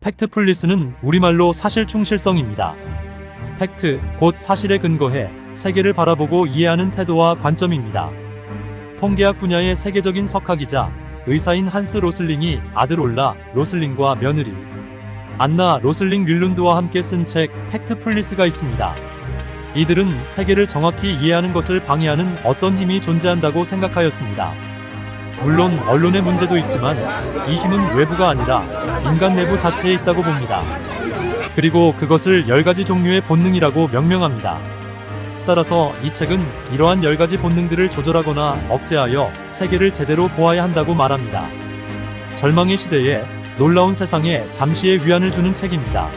팩트풀리스는 우리말로 사실충실성입니다. 팩트, 곧 사실에 근거해 세계를 바라보고 이해하는 태도와 관점입니다. 통계학 분야의 세계적인 석학이자 의사인 한스 로슬링이 아들 올라 로슬링과 며느리 안나 로슬링 윌룬드와 함께 쓴 책 팩트풀리스가 있습니다. 이들은 세계를 정확히 이해하는 것을 방해하는 어떤 힘이 존재한다고 생각하였습니다. 물론 언론의 문제도 있지만 이 힘은 외부가 아니라 인간 내부 자체에 있다고 봅니다. 그리고 그것을 10가지 종류의 본능이라고 명명합니다. 따라서 이 책은 이러한 10가지 본능들을 조절하거나 억제하여 세계를 제대로 보아야 한다고 말합니다. 절망의 시대에 놀라운 세상에 잠시의 위안을 주는 책입니다.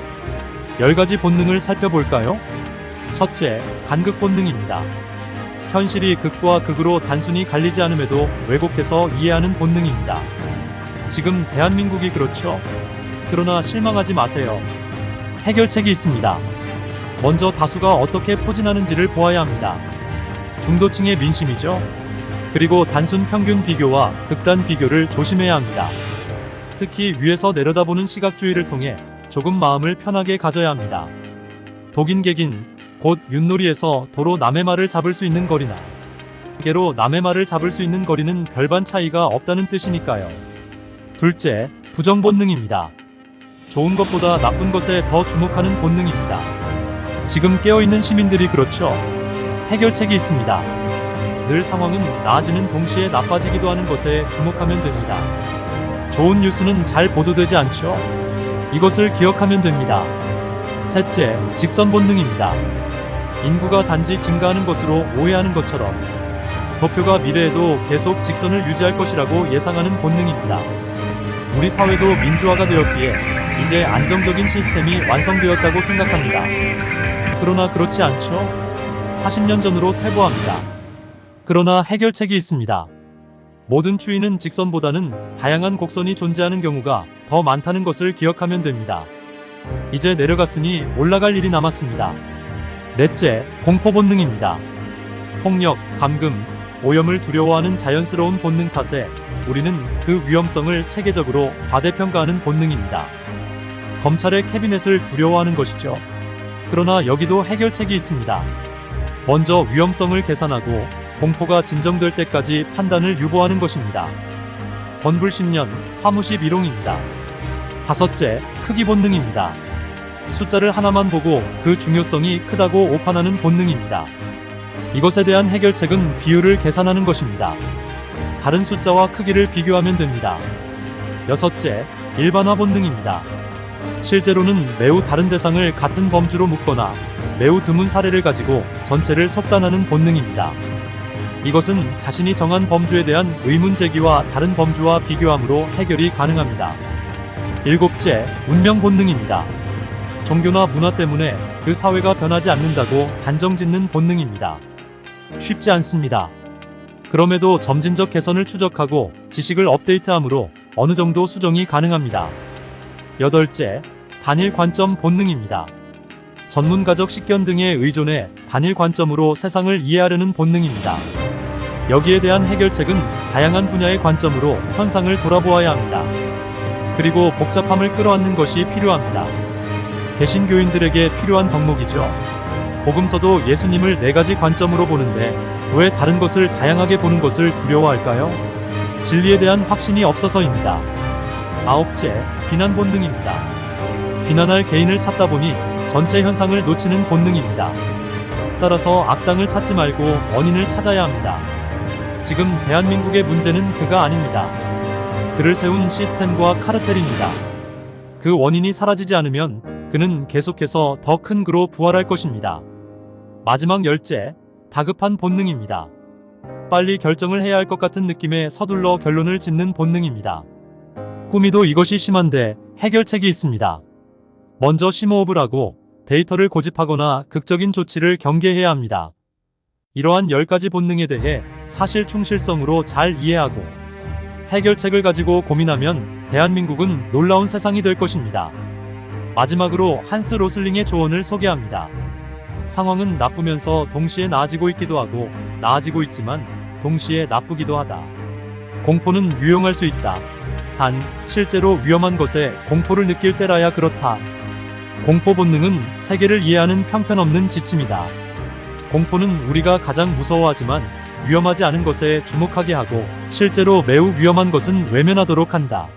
10가지 본능을 살펴볼까요? 첫째, 간극 본능입니다. 현실이 극과 극으로 단순히 갈리지 않음에도 왜곡해서 이해하는 본능입니다. 지금 대한민국이 그렇죠? 그러나 실망하지 마세요. 해결책이 있습니다. 먼저 다수가 어떻게 포진하는지를 보아야 합니다. 중도층의 민심이죠. 그리고 단순 평균 비교와 극단 비교를 조심해야 합니다. 특히 위에서 내려다보는 시각주의를 통해 조금 마음을 편하게 가져야 합니다. 독인객인, 곧 윷놀이에서 도로 남의 말을 잡을 수 있는 거리나 개로 남의 말을 잡을 수 있는 거리는 별반 차이가 없다는 뜻이니까요. 둘째, 부정 본능입니다. 좋은 것보다 나쁜 것에 더 주목하는 본능입니다. 지금 깨어있는 시민들이 그렇죠. 해결책이 있습니다. 늘 상황은 나아지는 동시에 나빠지기도 하는 것에 주목하면 됩니다. 좋은 뉴스는 잘 보도되지 않죠? 이것을 기억하면 됩니다. 셋째, 직선 본능입니다. 인구가 단지 증가하는 것으로 오해하는 것처럼 도표가 미래에도 계속 직선을 유지할 것이라고 예상하는 본능입니다. 우리 사회도 민주화가 되었기에 이제 안정적인 시스템이 완성되었다고 생각합니다. 그러나 그렇지 않죠? 40년 전으로 퇴보합니다. 그러나 해결책이 있습니다. 모든 추이는 직선보다는 다양한 곡선이 존재하는 경우가 더 많다는 것을 기억하면 됩니다. 이제 내려갔으니 올라갈 일이 남았습니다. 넷째, 공포 본능입니다. 폭력, 감금, 오염을 두려워하는 자연스러운 본능 탓에 우리는 그 위험성을 체계적으로 과대평가하는 본능입니다. 검찰의 캐비넷을 두려워하는 것이죠. 그러나 여기도 해결책이 있습니다. 먼저 위험성을 계산하고 공포가 진정될 때까지 판단을 유보하는 것입니다. 권불십년, 화무시비롱입니다. 다섯째, 크기 본능입니다. 숫자를 하나만 보고 그 중요성이 크다고 오판하는 본능입니다. 이것에 대한 해결책은 비율을 계산하는 것입니다. 다른 숫자와 크기를 비교하면 됩니다. 여섯째, 일반화 본능입니다. 실제로는 매우 다른 대상을 같은 범주로 묶거나 매우 드문 사례를 가지고 전체를 속단하는 본능입니다. 이것은 자신이 정한 범주에 대한 의문 제기와 다른 범주와 비교함으로 해결이 가능합니다. 일곱째, 운명 본능입니다. 종교나 문화 때문에 그 사회가 변하지 않는다고 단정짓는 본능입니다. 쉽지 않습니다. 그럼에도 점진적 개선을 추적하고 지식을 업데이트함으로 어느 정도 수정이 가능합니다. 여덟째, 단일 관점 본능입니다. 전문가적 식견 등에 의존해 단일 관점으로 세상을 이해하려는 본능입니다. 여기에 대한 해결책은 다양한 분야의 관점으로 현상을 돌아보아야 합니다. 그리고 복잡함을 끌어안는 것이 필요합니다. 개신교인들에게 필요한 덕목이죠. 복음서도 예수님을 4가지 관점으로 보는데 왜 다른 것을 다양하게 보는 것을 두려워할까요? 진리에 대한 확신이 없어서입니다. 아홉째, 비난 본능입니다. 비난할 개인을 찾다 보니 전체 현상을 놓치는 본능입니다. 따라서 악당을 찾지 말고 원인을 찾아야 합니다. 지금 대한민국의 문제는 그가 아닙니다. 그를 세운 시스템과 카르텔입니다. 그 원인이 사라지지 않으면 그는 계속해서 더 큰 그로 부활할 것입니다. 마지막 열째, 다급한 본능입니다. 빨리 결정을 해야 할 것 같은 느낌에 서둘러 결론을 짓는 본능입니다. 꾸미도 이것이 심한데 해결책이 있습니다. 먼저 심호흡을 하고 데이터를 고집하거나 극적인 조치를 경계해야 합니다. 이러한 10가지 본능에 대해 사실 충실성으로 잘 이해하고 해결책을 가지고 고민하면 대한민국은 놀라운 세상이 될 것입니다. 마지막으로 한스 로슬링의 조언을 소개합니다. 상황은 나쁘면서 동시에 나아지고 있기도 하고 나아지고 있지만 동시에 나쁘기도 하다. 공포는 유용할 수 있다. 단, 실제로 위험한 것에 공포를 느낄 때라야 그렇다. 공포 본능은 세계를 이해하는 편편없는 지침이다. 공포는 우리가 가장 무서워하지만 위험하지 않은 것에 주목하게 하고, 실제로 매우 위험한 것은 외면하도록 한다.